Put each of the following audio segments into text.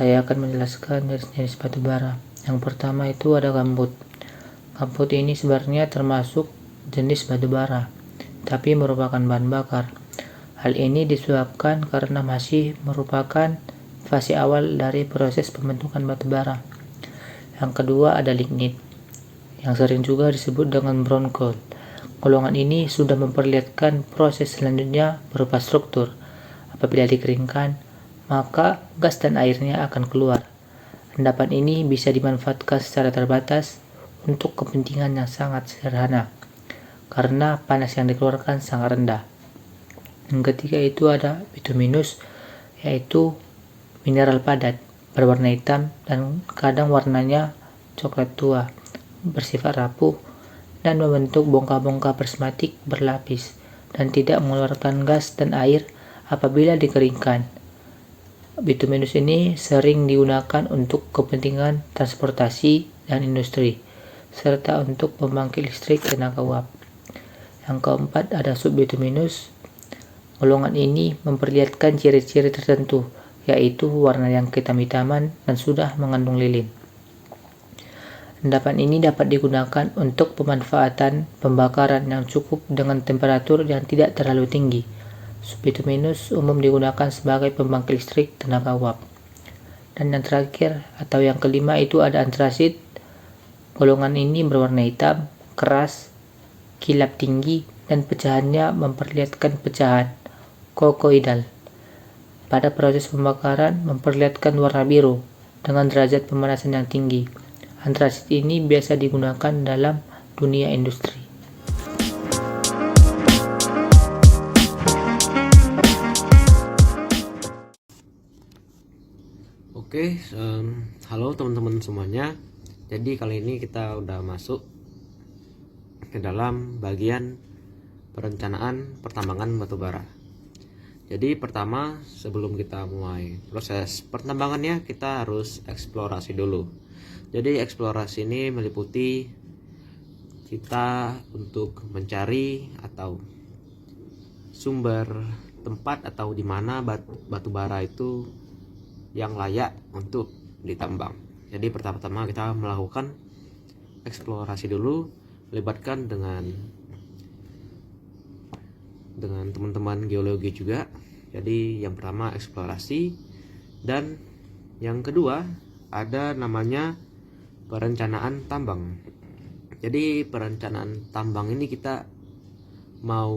saya akan menjelaskan jenis-jenis batu bara. Yang pertama itu ada gambut. Gambut ini sebenarnya termasuk jenis batu bara, tapi merupakan bahan bakar. Hal ini disebabkan karena masih merupakan fase awal dari proses pembentukan batu bara. Yang kedua ada lignit, yang sering juga disebut dengan brown gold. Golongan ini sudah memperlihatkan proses selanjutnya berupa struktur. Apabila dikeringkan, maka gas dan airnya akan keluar. Endapan ini bisa dimanfaatkan secara terbatas untuk kepentingan yang sangat sederhana, karena panas yang dikeluarkan sangat rendah. Yang ketiga itu ada bituminus, yaitu mineral padat, berwarna hitam dan kadang warnanya coklat tua, bersifat rapuh, dan membentuk bongkah-bongkah prismatik berlapis, dan tidak mengeluarkan gas dan air apabila dikeringkan. Bituminus ini sering digunakan untuk kepentingan transportasi dan industri, serta untuk pembangkit listrik tenaga uap. Yang keempat ada subbituminus. Golongan ini memperlihatkan ciri-ciri tertentu, yaitu warna yang kehitam-hitaman dan sudah mengandung lilin. Endapan ini dapat digunakan untuk pemanfaatan pembakaran yang cukup dengan temperatur yang tidak terlalu tinggi. Subbituminus umum digunakan sebagai pembangkit listrik tenaga uap. Dan yang terakhir atau yang kelima itu ada antrasit. Golongan ini berwarna hitam, keras, kilap tinggi, dan pecahannya memperlihatkan pecahan kokoidal. Pada proses pembakaran memperlihatkan warna biru dengan derajat pemanasan yang tinggi. Antrasit ini biasa digunakan dalam dunia industri. Oke, halo teman-teman semuanya. Jadi kali ini kita udah masuk ke dalam bagian perencanaan pertambangan batubara. Jadi pertama, sebelum kita mulai proses pertambangannya, kita harus eksplorasi dulu. Jadi eksplorasi ini meliputi kita untuk mencari atau sumber tempat atau di mana batubara itu yang layak untuk ditambang. Jadi pertama-tama kita melakukan eksplorasi dulu, melibatkan dengan teman-teman geologi juga. Jadi yang pertama eksplorasi, dan yang kedua ada namanya perencanaan tambang. Jadi perencanaan tambang ini kita mau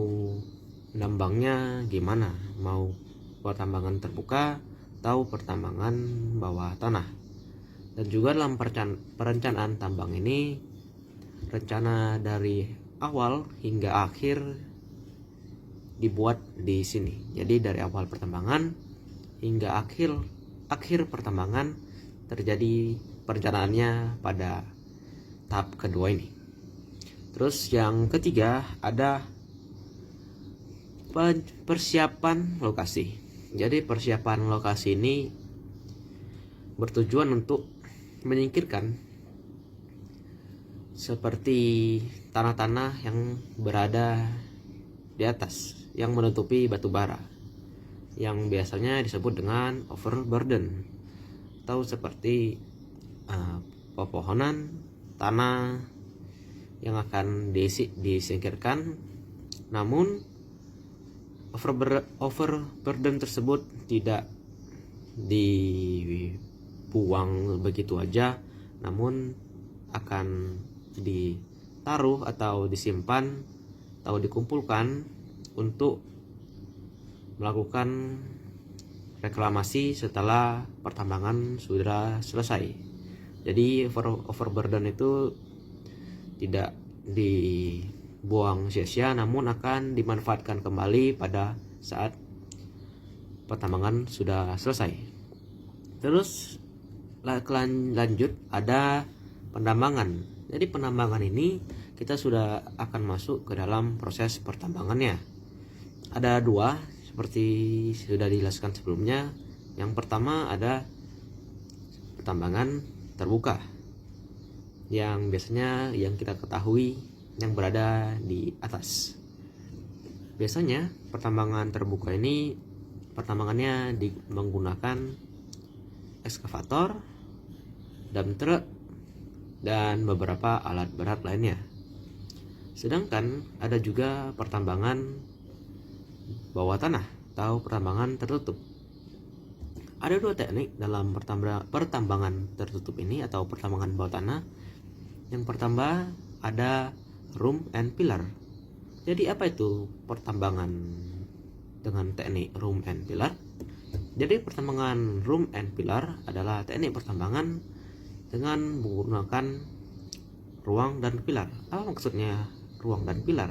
nambangnya gimana, mau pertambangan terbuka atau pertambangan bawah tanah. Dan juga dalam perencanaan tambang ini, rencana dari awal hingga akhir dibuat di sini. Jadi dari awal pertambangan hingga akhir pertambangan terjadi perencanaannya pada tahap kedua ini. Terus yang ketiga ada persiapan lokasi. Jadi persiapan lokasi ini bertujuan untuk menyingkirkan seperti tanah-tanah yang berada di atas yang menutupi batu bara, yang biasanya disebut dengan overburden, atau seperti pepohonan, tanah yang akan disingkirkan. Namun overburden tersebut tidak dibuang begitu aja, namun akan ditaruh atau disimpan atau dikumpulkan untuk melakukan reklamasi setelah pertambangan sudah selesai. Jadi overburden itu tidak dibuang sia-sia, namun akan dimanfaatkan kembali pada saat pertambangan sudah selesai. Terus lanjut ada penambangan. Jadi penambangan ini kita sudah akan masuk ke dalam proses pertambangannya. Ada dua seperti sudah dijelaskan sebelumnya. Yang pertama ada pertambangan terbuka, yang biasanya yang kita ketahui yang berada di atas. Biasanya pertambangan terbuka ini pertambangannya menggunakan ekskavator, dump truck, dan beberapa alat berat lainnya. Sedangkan ada juga pertambangan bawah tanah atau pertambangan tertutup. Ada dua teknik dalam pertambangan tertutup ini atau pertambangan bawah tanah. Yang pertama ada room and pillar. Jadi apa itu pertambangan dengan teknik room and pillar? Jadi pertambangan room and pillar adalah teknik pertambangan dengan menggunakan ruang dan pilar. Apa maksudnya ruang dan pilar?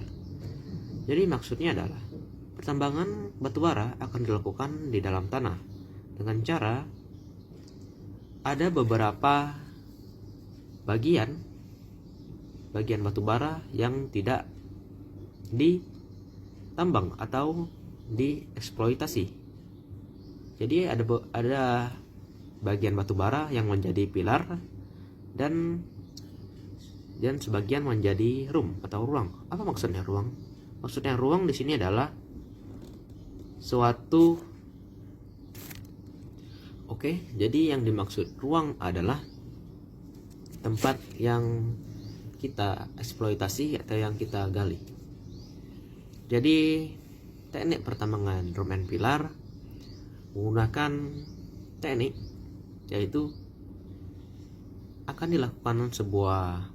Jadi maksudnya adalah pertambangan batubara akan dilakukan di dalam tanah dengan cara ada beberapa bagian batubara yang tidak ditambang atau dieksploitasi. Jadi ada bagian batubara yang menjadi pilar dan sebagian menjadi room atau ruang. Apa maksudnya ruang? Maksudnya ruang di sini adalah suatu jadi yang dimaksud ruang adalah tempat yang kita eksploitasi atau yang kita gali. Jadi teknik pertambangan room and pillar menggunakan teknik yaitu akan dilakukan sebuah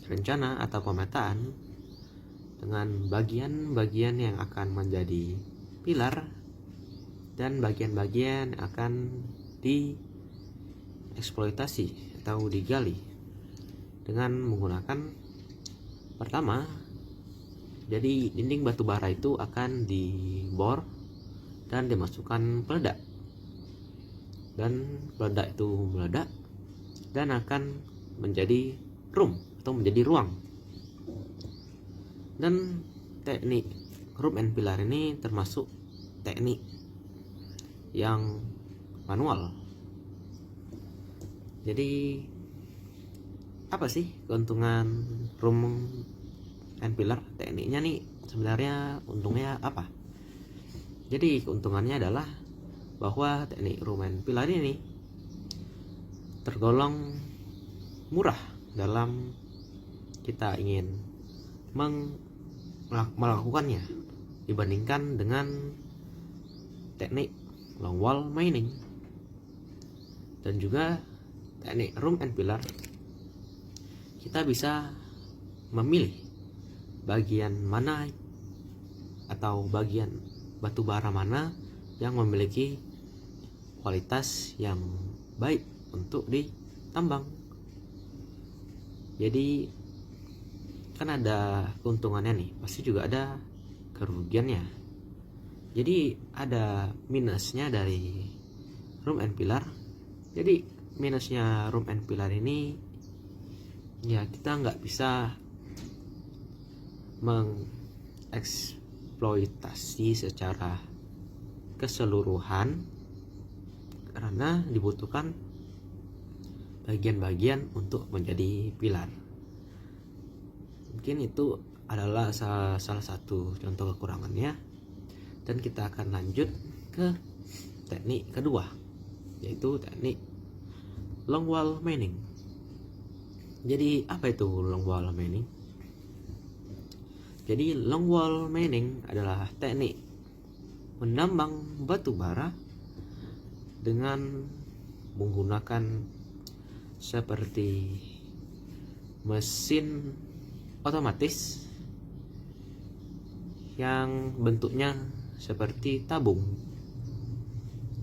rencana atau pemetaan dengan bagian-bagian yang akan menjadi pilar dan bagian-bagian akan dieksploitasi atau digali dengan menggunakan pertama, jadi dinding batu bara itu akan dibor dan dimasukkan peledak, dan peledak itu meledak dan akan menjadi room atau menjadi ruang. Dan teknik room and pillar ini termasuk teknik yang manual. Jadi apa sih keuntungan room and pillar? Tekniknya nih sebenarnya untungnya apa? Jadi keuntungannya adalah bahwa teknik room and pillar ini tergolong murah dalam kita ingin melakukannya dibandingkan dengan teknik long wall mining. Dan juga teknik room and pillar, kita bisa memilih bagian mana atau bagian batu bara mana yang memiliki kualitas yang baik untuk ditambang. Jadi kan ada keuntungannya nih, pasti juga ada kerugiannya. Jadi ada minusnya dari room and pillar. Jadi minusnya room and pillar ini ya kita nggak bisa mengeksploitasi secara keseluruhan karena dibutuhkan bagian-bagian untuk menjadi pilar. Mungkin itu adalah salah satu contoh kekurangannya. Dan kita akan lanjut ke teknik kedua, yaitu teknik long wall mining. Jadi apa itu long wall mining? Jadi long wall mining adalah teknik menambang batu bara dengan menggunakan seperti mesin otomatis yang bentuknya seperti tabung.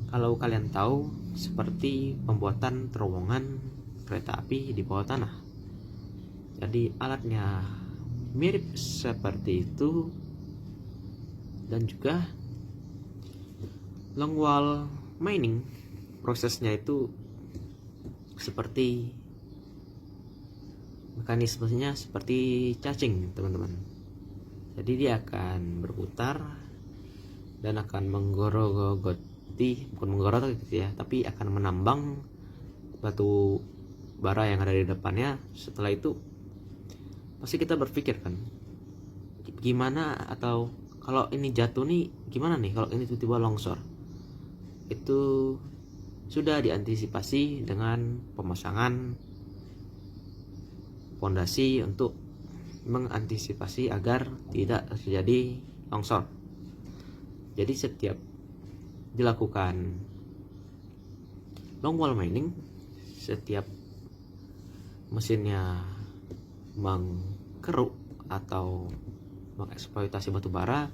Kalau kalian tahu, seperti pembuatan terowongan kereta api di bawah tanah. Jadi alatnya mirip seperti itu. Dan juga long wall mining, prosesnya itu seperti mekanismenya seperti cacing, teman-teman. Jadi dia akan berputar dan akan bukan gitu ya, tapi akan menambang batu bara yang ada di depannya. Setelah itu pasti kita berpikir kan, gimana, atau kalau ini jatuh nih gimana nih kalau ini tiba-tiba longsor. Itu sudah diantisipasi dengan pemasangan pondasi untuk mengantisipasi agar tidak terjadi longsor. Jadi setiap dilakukan long wall mining, setiap mesinnya mengkeruk atau mengeksploitasi batu bara,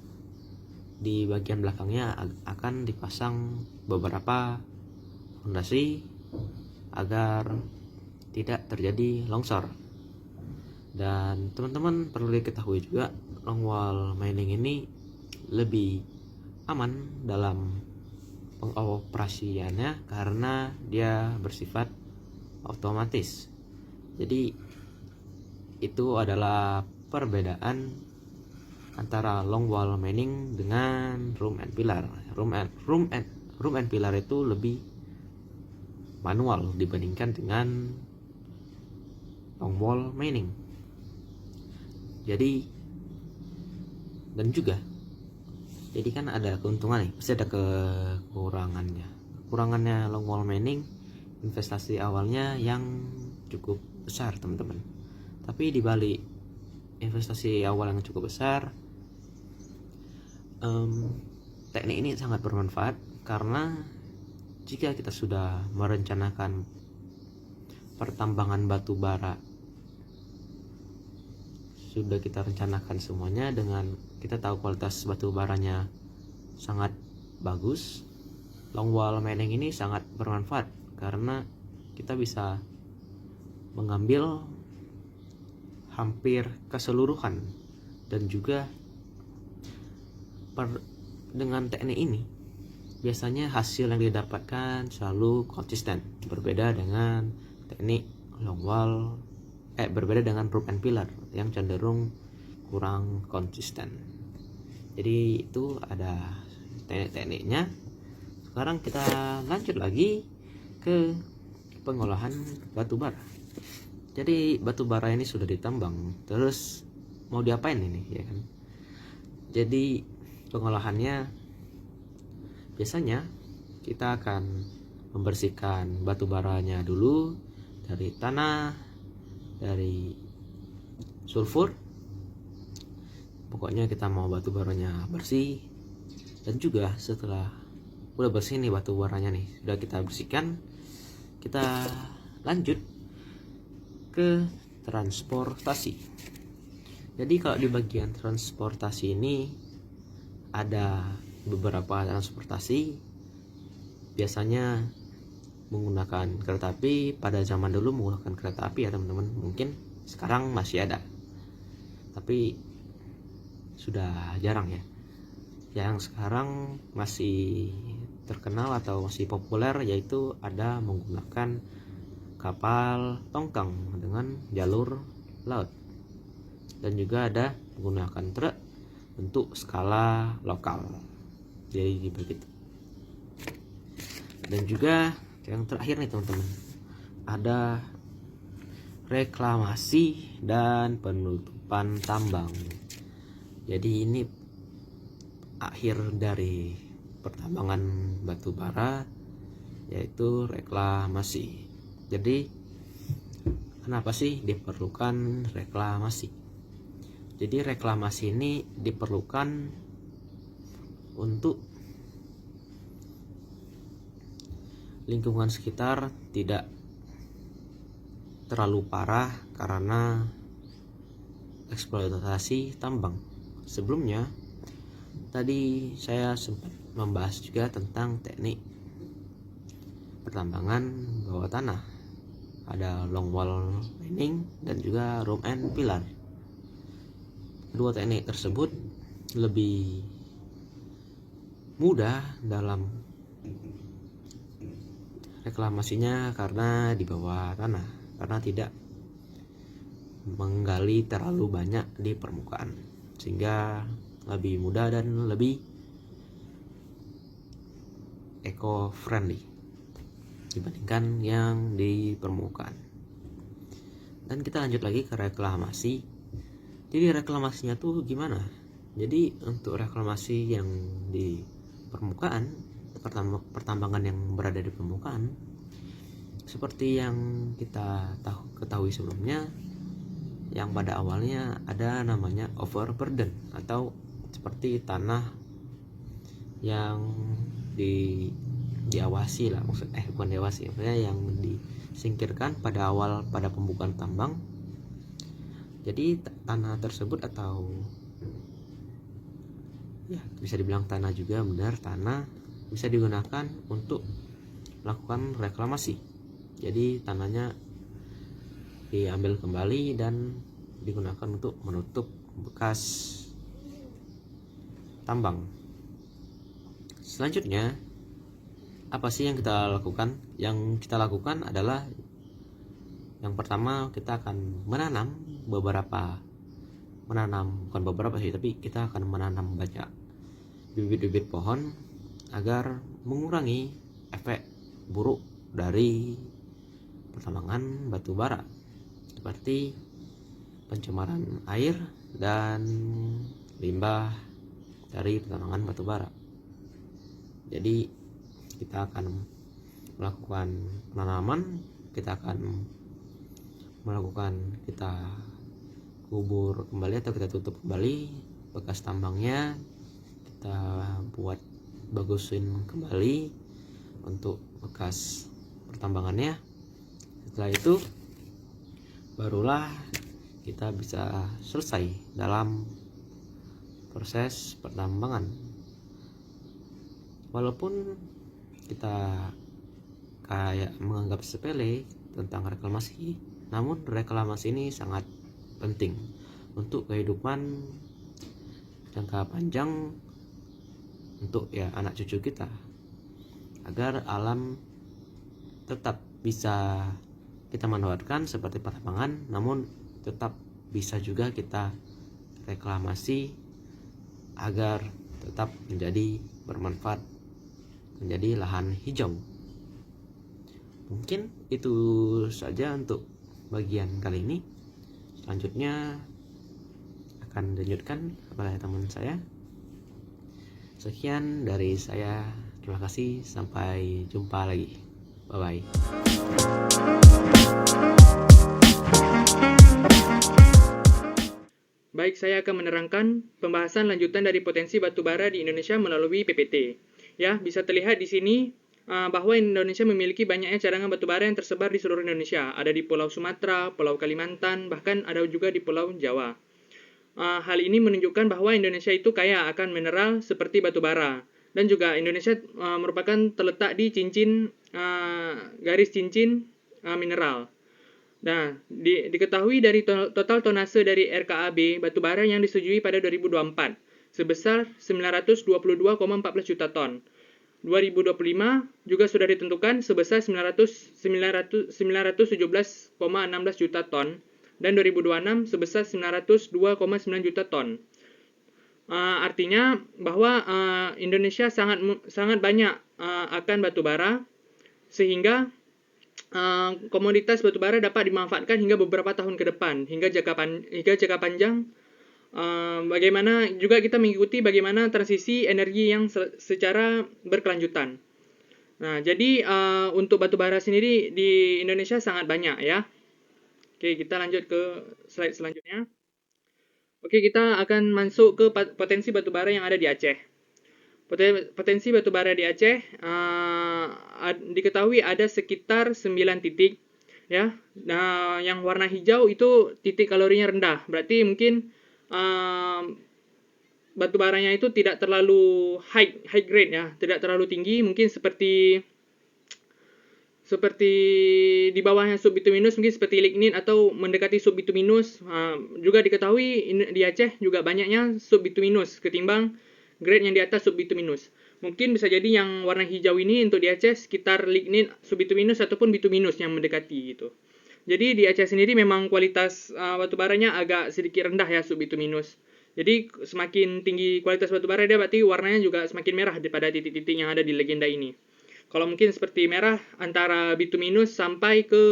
di bagian belakangnya akan dipasang beberapa fondasi agar tidak terjadi longsor. Dan teman-teman perlu diketahui juga, long wall mining ini lebih aman dalam pengoperasiannya karena dia bersifat otomatis. Jadi itu adalah perbedaan antara long wall mining dengan room and pillar. Room and pillar itu lebih manual dibandingkan dengan long wall mining. Jadi kan ada keuntungan nih, pasti ada kekurangannya. Kekurangannya long wall mining, investasi awalnya yang cukup besar teman-teman. Tapi di balik investasi awal yang cukup besar, teknik ini sangat bermanfaat karena jika kita sudah merencanakan pertambangan batu bara, sudah kita rencanakan semuanya dengan kita tahu kualitas batu baranya sangat bagus, long wall mining ini sangat bermanfaat karena kita bisa mengambil hampir keseluruhan, dan juga dengan teknik ini biasanya hasil yang didapatkan selalu konsisten, berbeda dengan teknik berbeda dengan room and pillar yang cenderung kurang konsisten. Jadi itu ada teknik-tekniknya. Sekarang kita lanjut lagi ke pengolahan batu bara. Jadi batu bara ini sudah ditambang, terus mau diapain ini, ya kan? Jadi pengolahannya biasanya kita akan membersihkan batu baranya dulu dari tanah, dari sulfur. Pokoknya kita mau batu baranya bersih. Dan juga setelah udah bersih nih batu baranya nih, sudah kita bersihkan, kita lanjut ke transportasi. Jadi kalau di bagian transportasi ini ada beberapa transportasi, biasanya menggunakan kereta api. Pada zaman dulu menggunakan kereta api ya teman-teman, mungkin sekarang masih ada, tapi sudah jarang ya. Yang sekarang masih terkenal atau masih populer yaitu ada menggunakan kapal tongkang dengan jalur laut, dan juga ada menggunakan truk untuk skala lokal. Jadi begitu. Dan juga yang terakhir nih teman-teman, ada reklamasi dan penutupan tambang. Jadi ini akhir dari pertambangan batu bara, yaitu reklamasi. Jadi kenapa sih diperlukan reklamasi? Jadi reklamasi ini diperlukan untuk lingkungan sekitar tidak terlalu parah karena eksploitasi tambang. Sebelumnya tadi saya sempat membahas juga tentang teknik pertambangan bawah tanah. Ada long wall mining dan juga room and pillar. Kedua teknik tersebut lebih mudah dalam reklamasinya karena di bawah tanah, karena tidak menggali terlalu banyak di permukaan, sehingga lebih mudah dan lebih eco-friendly dibandingkan yang di permukaan. Dan kita lanjut lagi ke reklamasi. Jadi reklamasinya tuh gimana? Jadi untuk reklamasi yang di permukaan pertambangan yang berada di permukaan. Seperti yang kita ketahui sebelumnya, yang pada awalnya ada namanya overburden, atau seperti tanah yang diawasi lah, bukan diawasi, maksudnya yang disingkirkan pada awal pada pembukaan tambang. Jadi tanah tersebut, atau ya bisa dibilang tanah juga, benar, tanah bisa digunakan untuk melakukan reklamasi. Jadi tanahnya diambil kembali dan digunakan untuk menutup bekas tambang. Selanjutnya, apa sih yang kita lakukan? Yang kita lakukan adalah, yang pertama kita akan tapi kita akan menanam banyak bibit-bibit pohon agar mengurangi efek buruk dari pertambangan batu bara, seperti pencemaran air dan limbah dari pertambangan batu bara. Jadi kita akan melakukan penanaman, kita kubur kembali atau kita tutup kembali bekas tambangnya, kita buat bagusin kembali untuk bekas pertambangannya. Setelah itu barulah kita bisa selesai dalam proses pertambangan. Walaupun kita kayak menganggap sepele tentang reklamasi, namun reklamasi ini sangat penting untuk kehidupan jangka panjang, untuk anak cucu kita, agar alam tetap bisa kita manfaatkan seperti pertambangan, namun tetap bisa juga kita reklamasi agar tetap menjadi bermanfaat, menjadi lahan hijau. Mungkin itu saja untuk bagian kali ini. Selanjutnya akan dilanjutkan oleh teman saya. Sekian dari saya, terima kasih, sampai jumpa lagi. Bye bye. Baik, saya akan menerangkan pembahasan lanjutan dari potensi batu bara di Indonesia melalui PPT. Ya, bisa terlihat di sini bahwa Indonesia memiliki banyaknya cadangan batu bara yang tersebar di seluruh Indonesia. Ada di Pulau Sumatera, Pulau Kalimantan, bahkan ada juga di Pulau Jawa. Hal ini menunjukkan bahwa Indonesia itu kaya akan mineral seperti batu bara. Dan juga Indonesia merupakan terletak di garis cincin mineral. Nah, diketahui dari total tonase dari RKAB batubara yang disetujui pada 2024 sebesar 922,14 juta ton. 2025 juga sudah ditentukan sebesar 917,16 juta ton dan 2026 sebesar 902,9 juta ton. Artinya bahwa Indonesia sangat banyak akan batubara, sehingga komoditas batubara dapat dimanfaatkan hingga beberapa tahun ke depan, hingga jangka panjang. Bagaimana juga kita mengikuti bagaimana transisi energi yang secara berkelanjutan. Nah, jadi untuk batubara sendiri di Indonesia sangat banyak ya. Oke, kita lanjut ke slide selanjutnya. Oke, kita akan masuk ke potensi batubara yang ada di Aceh. Potensi batubara di Aceh diketahui ada sekitar 9 titik ya. Nah, yang warna hijau itu titik kalorinya rendah. Berarti mungkin batubaranya itu tidak terlalu high grade ya, tidak terlalu tinggi, mungkin seperti di bawahnya subbituminus, mungkin seperti lignin atau mendekati subbituminus. Juga diketahui di Aceh juga banyaknya subbituminus ketimbang grade yang di atas subbituminus. Mungkin bisa jadi yang warna hijau ini untuk di Aceh sekitar lignin, subbituminus ataupun bituminus yang mendekati gitu. Jadi di Aceh sendiri memang kualitas batubaranya agak sedikit rendah ya, subbituminus. Jadi semakin tinggi kualitas batubara dia berarti warnanya juga semakin merah daripada titik-titik yang ada di legenda ini. Kalau mungkin seperti merah antara bituminus sampai ke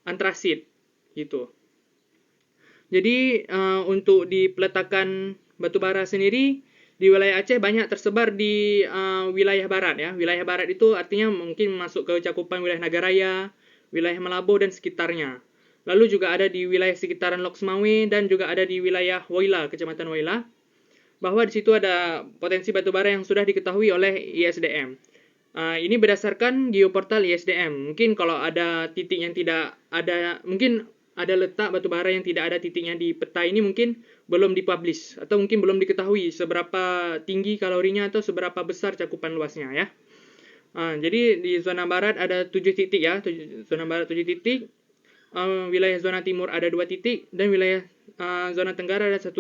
antrasit gitu. Jadi untuk di peletakan batubara sendiri di wilayah Aceh banyak tersebar di wilayah barat ya. Wilayah barat itu artinya mungkin masuk ke cakupan wilayah Nagaraya, wilayah Malabo dan sekitarnya. Lalu juga ada di wilayah sekitaran Lok Sumawe dan juga ada di wilayah Woila, Kecamatan Woila, bahwa di situ ada potensi batubara yang sudah diketahui oleh ISDM. Ini berdasarkan geoportal ISDM. Mungkin kalau ada titik yang tidak ada, mungkin ada letak batubara yang tidak ada titiknya di peta ini mungkin belum dipublish atau mungkin belum diketahui seberapa tinggi kalorinya atau seberapa besar cakupan luasnya ya. Jadi di zona barat ada 7 titik ya, zona barat 7 titik, wilayah zona timur ada 2 titik dan wilayah zona tenggara ada 1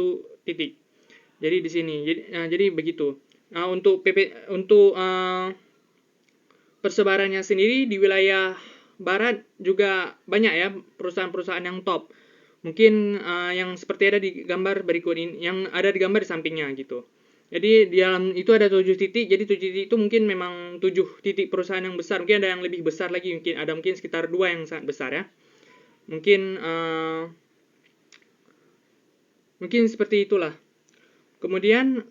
titik. Jadi di sini, jadi begitu. Untuk persebarannya sendiri di wilayah barat juga banyak ya perusahaan-perusahaan yang top. Mungkin yang seperti ada di gambar berikut ini, yang ada di gambar di sampingnya gitu. Jadi di dalam itu ada 7 titik, jadi 7 titik itu mungkin memang 7 titik perusahaan yang besar, mungkin ada yang lebih besar lagi, mungkin ada mungkin sekitar 2 yang sangat besar ya. Mungkin seperti itulah. Kemudian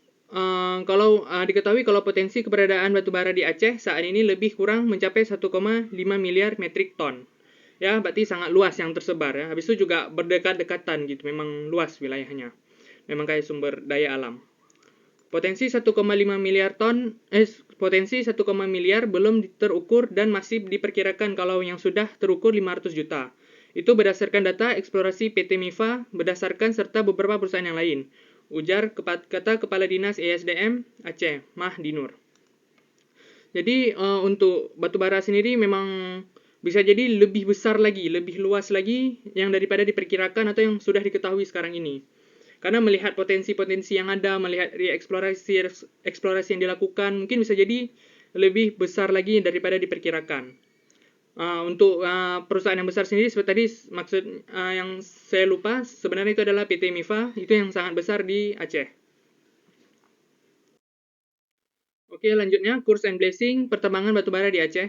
kalau diketahui kalau potensi keberadaan batubara di Aceh saat ini lebih kurang mencapai 1,5 miliar metrik ton. Ya, berarti sangat luas yang tersebar ya. Habis itu juga berdekat-dekatan gitu, memang luas wilayahnya. Memang kayak sumber daya alam. Potensi 1,5 miliar ton, potensi 1, miliar belum terukur dan masih diperkirakan kalau yang sudah terukur 500 juta. Itu berdasarkan data eksplorasi PT MIFA berdasarkan serta beberapa perusahaan yang lain. Ujar kata Kepala Dinas ESDM Aceh, Mah Dinur. Jadi untuk batubara sendiri memang bisa jadi lebih besar lagi, lebih luas lagi yang daripada diperkirakan atau yang sudah diketahui sekarang ini. Karena melihat potensi-potensi yang ada, melihat eksplorasi yang dilakukan, mungkin bisa jadi lebih besar lagi daripada diperkirakan. Untuk perusahaan yang besar sendiri, seperti tadi maksud yang saya lupa, sebenarnya itu adalah PT MIFA, itu yang sangat besar di Aceh. Oke, lanjutnya Kurs and Blessing pertambangan batubara di Aceh.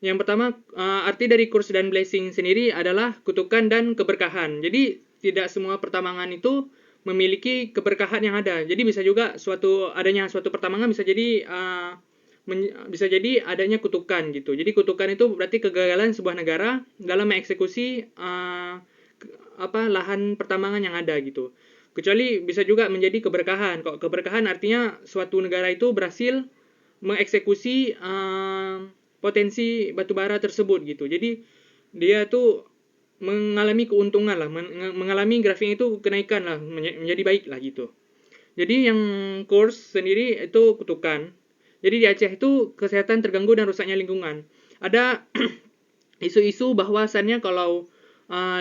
Yang pertama, arti dari kurs dan blessing sendiri adalah kutukan dan keberkahan. Jadi tidak semua pertambangan itu memiliki keberkahan yang ada. Jadi bisa juga adanya suatu pertambangan bisa jadi adanya kutukan gitu. Jadi kutukan itu berarti kegagalan sebuah negara dalam mengeksekusi lahan pertambangan yang ada gitu. Kecuali bisa juga menjadi keberkahan. Kok keberkahan artinya suatu negara itu berhasil mengeksekusi potensi batubara tersebut gitu. Jadi dia tuh mengalami keuntungan lah, mengalami grafiknya itu kenaikan lah, menjadi baik lah gitu. Jadi yang kurs sendiri itu kutukan. Jadi di Aceh itu kesehatan terganggu dan rusaknya lingkungan. Ada isu-isu bahwasannya kalau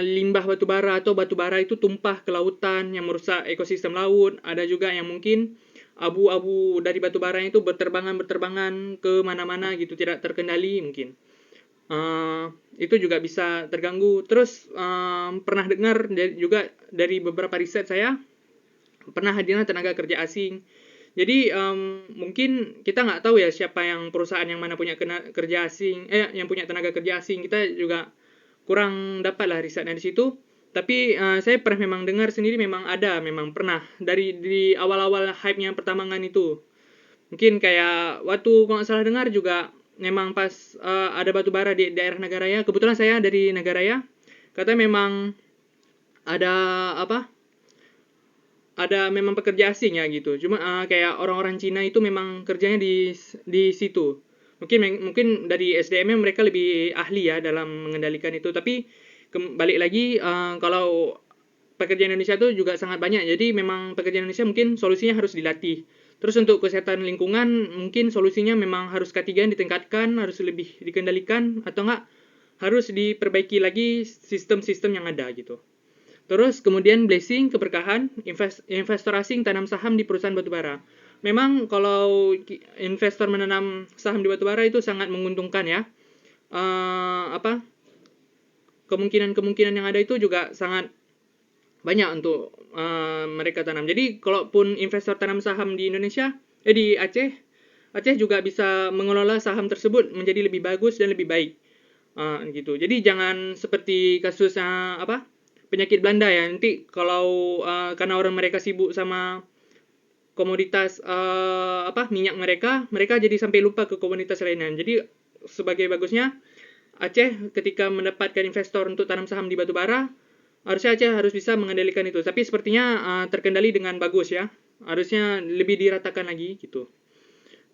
limbah batubara atau batubara itu tumpah ke lautan yang merusak ekosistem laut. Ada juga yang mungkin abu-abu dari batubara itu berterbangan ke mana-mana gitu, tidak terkendali mungkin. Itu juga bisa terganggu. Terus pernah dengar juga dari beberapa riset saya, pernah hadirnya tenaga kerja asing. Jadi mungkin kita nggak tahu ya siapa yang perusahaan yang mana punya kerja asing, yang punya tenaga kerja asing. Kita juga kurang dapat lah risetnya di situ. Tapi saya pernah memang dengar sendiri memang pernah di awal-awal hype-nya pertambangan itu. Mungkin kayak waktu kalau nggak salah dengar juga memang pas ada batubara di daerah Nagaraya. Kebetulan saya dari Nagaraya. Katanya memang ada memang pekerja asing ya gitu. Cuma kayak orang-orang Cina itu memang kerjanya di situ. Mungkin dari SDM mereka lebih ahli ya dalam mengendalikan itu. Tapi balik lagi kalau pekerja Indonesia itu juga sangat banyak. Jadi memang pekerja Indonesia mungkin solusinya harus dilatih. Terus untuk kesehatan lingkungan mungkin solusinya memang harus K3 ditingkatkan, harus lebih dikendalikan atau enggak harus diperbaiki lagi sistem-sistem yang ada gitu. Terus kemudian blessing, keberkahan, investor asing tanam saham di perusahaan batubara. Memang kalau investor menanam saham di batubara itu sangat menguntungkan ya. Kemungkinan yang ada itu juga sangat banyak untuk mereka tanam. Jadi kalaupun investor tanam saham di Indonesia, di Aceh juga bisa mengelola saham tersebut menjadi lebih bagus dan lebih baik. Gitu. Jadi jangan seperti kasus penyakit Belanda ya. Nanti kalau karena orang mereka sibuk sama komoditas minyak mereka jadi sampai lupa ke komoditas lainnya. Jadi sebagai bagusnya Aceh ketika mendapatkan investor untuk tanam saham di batubara, harusnya Aceh harus bisa mengendalikan itu. Tapi sepertinya terkendali dengan bagus ya. Harusnya lebih diratakan lagi gitu.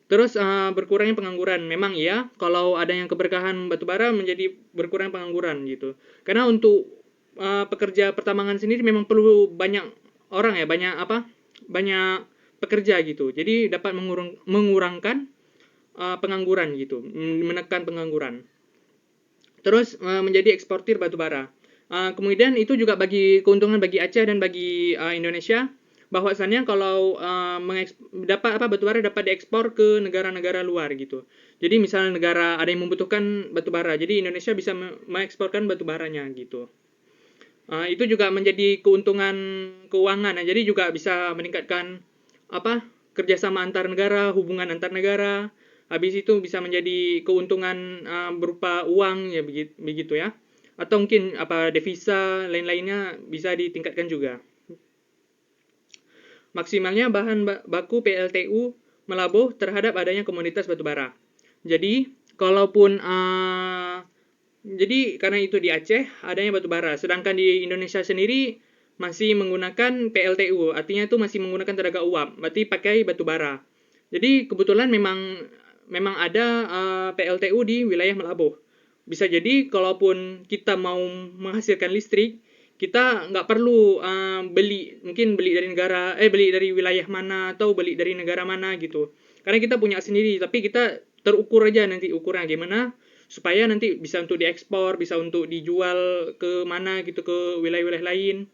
Terus berkurangnya pengangguran. Memang iya, kalau adanya keberkahan batubara menjadi berkurang pengangguran gitu. Karena untuk pekerja pertambangan sendiri memang perlu banyak orang ya, banyak pekerja gitu. Jadi dapat mengurangkan pengangguran gitu, menekan pengangguran. Terus menjadi eksportir batubara. Kemudian itu juga bagi keuntungan bagi Aceh dan bagi Indonesia, bahwasannya kalau batubara dapat diekspor ke negara-negara luar gitu. Jadi misalnya negara ada yang membutuhkan batubara, jadi Indonesia bisa mengeksporkan batubaranya gitu. Itu juga menjadi keuntungan keuangan. Jadi juga bisa meningkatkan kerjasama antar negara, hubungan antar negara. Habis itu bisa menjadi keuntungan berupa uang ya begitu ya. Atau mungkin devisa lain-lainnya bisa ditingkatkan juga. Maksimalnya bahan baku PLTU melabuh terhadap adanya komoditas batubara. Jadi, jadi karena itu di Aceh adanya batubara, sedangkan di Indonesia sendiri masih menggunakan PLTU, artinya itu masih menggunakan tenaga uap, berarti pakai batubara. Jadi kebetulan memang ada PLTU di wilayah Melabuh. Bisa jadi kalaupun kita mau menghasilkan listrik, kita nggak perlu beli dari wilayah mana atau beli dari negara mana gitu. Karena kita punya sendiri, tapi kita terukur aja nanti ukurnya gimana supaya nanti bisa untuk diekspor, bisa untuk dijual ke mana gitu, ke wilayah-wilayah lain.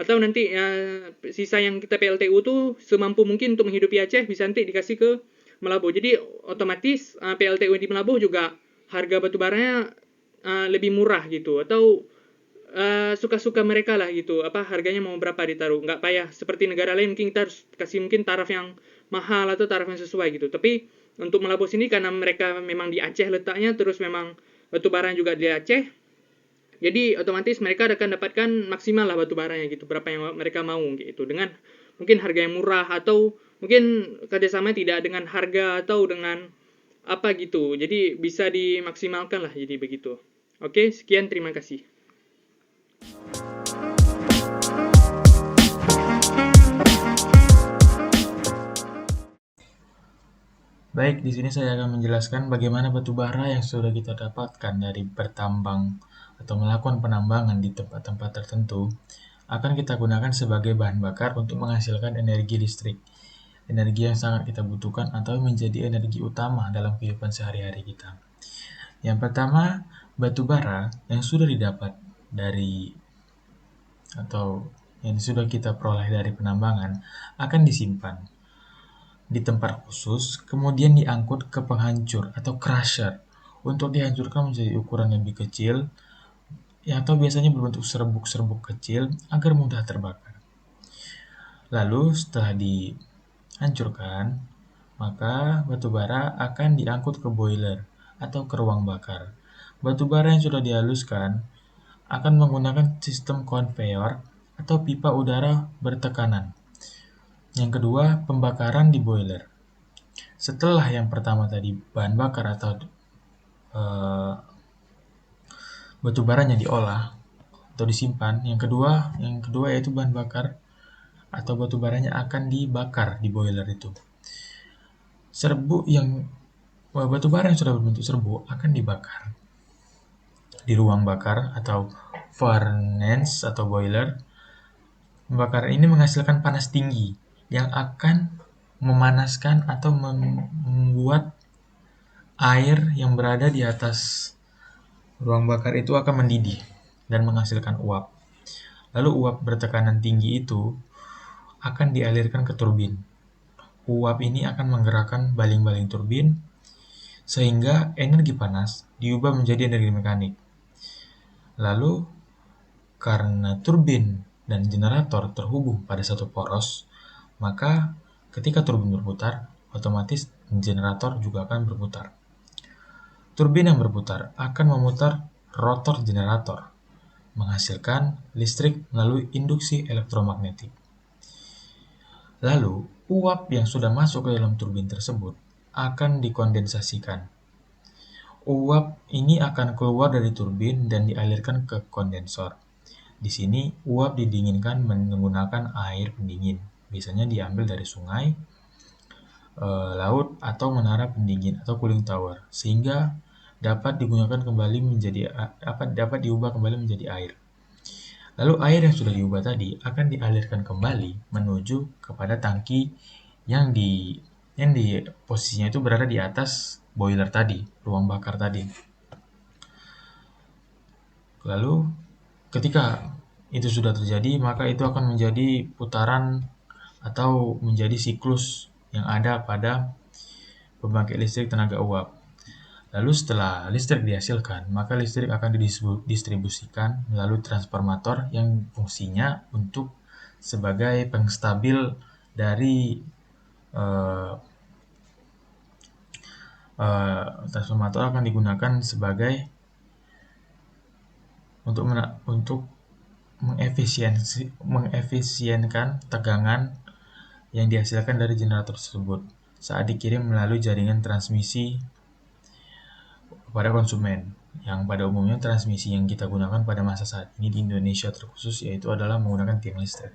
Atau nanti sisa yang kita PLTU tuh semampu mungkin untuk menghidupi Aceh bisa nanti dikasih ke Melabuh. Jadi otomatis PLTU di Melabuh juga harga batubaranya lebih murah gitu, atau suka-suka mereka lah gitu, harganya mau berapa ditaruh, nggak payah seperti negara lain mungkin kita harus kasih mungkin taraf yang mahal atau taraf yang sesuai gitu. Tapi untuk Melabuh sini karena mereka memang di Aceh letaknya, terus memang batubara juga di Aceh, jadi otomatis mereka akan dapatkan maksimal lah batubaranya gitu, berapa yang mereka mau gitu, dengan mungkin harga yang murah, atau mungkin kerjasama tidak dengan harga atau dengan apa gitu, jadi bisa dimaksimalkan lah, jadi begitu. Oke, sekian, terima kasih. Baik, di sini saya akan menjelaskan bagaimana batu bara yang sudah kita dapatkan dari bertambang atau melakukan penambangan di tempat-tempat tertentu akan kita gunakan sebagai bahan bakar untuk menghasilkan energi listrik. Energi yang sangat kita butuhkan atau menjadi energi utama dalam kehidupan sehari-hari kita. Yang pertama, batu bara yang sudah didapat dari atau yang sudah kita peroleh dari penambangan akan disimpan di tempat khusus, kemudian diangkut ke penghancur atau crusher untuk dihancurkan menjadi ukuran lebih kecil, atau biasanya berbentuk serbuk-serbuk kecil agar mudah terbakar. Lalu setelah dihancurkan, maka batu bara akan diangkut ke boiler atau ke ruang bakar. Batu bara yang sudah dihaluskan akan menggunakan sistem konveyor atau pipa udara bertekanan. Yang kedua, pembakaran di boiler. Setelah yang pertama tadi bahan bakar atau batu baranya diolah atau disimpan, yang kedua yaitu bahan bakar atau batu baranya akan dibakar di boiler itu. Batu bara yang sudah berbentuk serbuk akan dibakar di ruang bakar atau furnace atau boiler. Pembakaran ini menghasilkan panas tinggi yang akan memanaskan atau membuat air yang berada di atas ruang bakar itu akan mendidih dan menghasilkan uap. Lalu uap bertekanan tinggi itu akan dialirkan ke turbin. Uap ini akan menggerakkan baling-baling turbin sehingga energi panas diubah menjadi energi mekanik. Lalu karena turbin dan generator terhubung pada satu poros, maka ketika turbin berputar, otomatis generator juga akan berputar. Turbin yang berputar akan memutar rotor generator, menghasilkan listrik melalui induksi elektromagnetik. Lalu, uap yang sudah masuk ke dalam turbin tersebut akan dikondensasikan. Uap ini akan keluar dari turbin dan dialirkan ke kondensor. Di sini uap didinginkan menggunakan air pendingin. Biasanya diambil dari sungai, laut, atau menara pendingin atau cooling tower, sehingga dapat digunakan kembali dapat diubah kembali menjadi air. Lalu air yang sudah diubah tadi akan dialirkan kembali menuju kepada tangki yang di posisinya itu berada di atas boiler tadi, ruang bakar tadi. Lalu ketika itu sudah terjadi, maka itu akan menjadi putaran atau menjadi siklus yang ada pada pembangkit listrik tenaga uap. Lalu setelah listrik dihasilkan, maka listrik akan didistribusikan melalui transformator yang fungsinya untuk sebagai pengstabil dari transformator akan digunakan sebagai untuk mengefisienkan tegangan yang dihasilkan dari generator tersebut saat dikirim melalui jaringan transmisi kepada konsumen, yang pada umumnya transmisi yang kita gunakan pada masa saat ini di Indonesia terkhusus yaitu adalah menggunakan tiang listrik.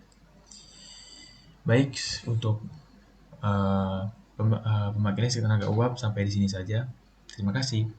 Baik, untuk pembangkit listrik tenaga uap sampai di sini saja. Terima kasih.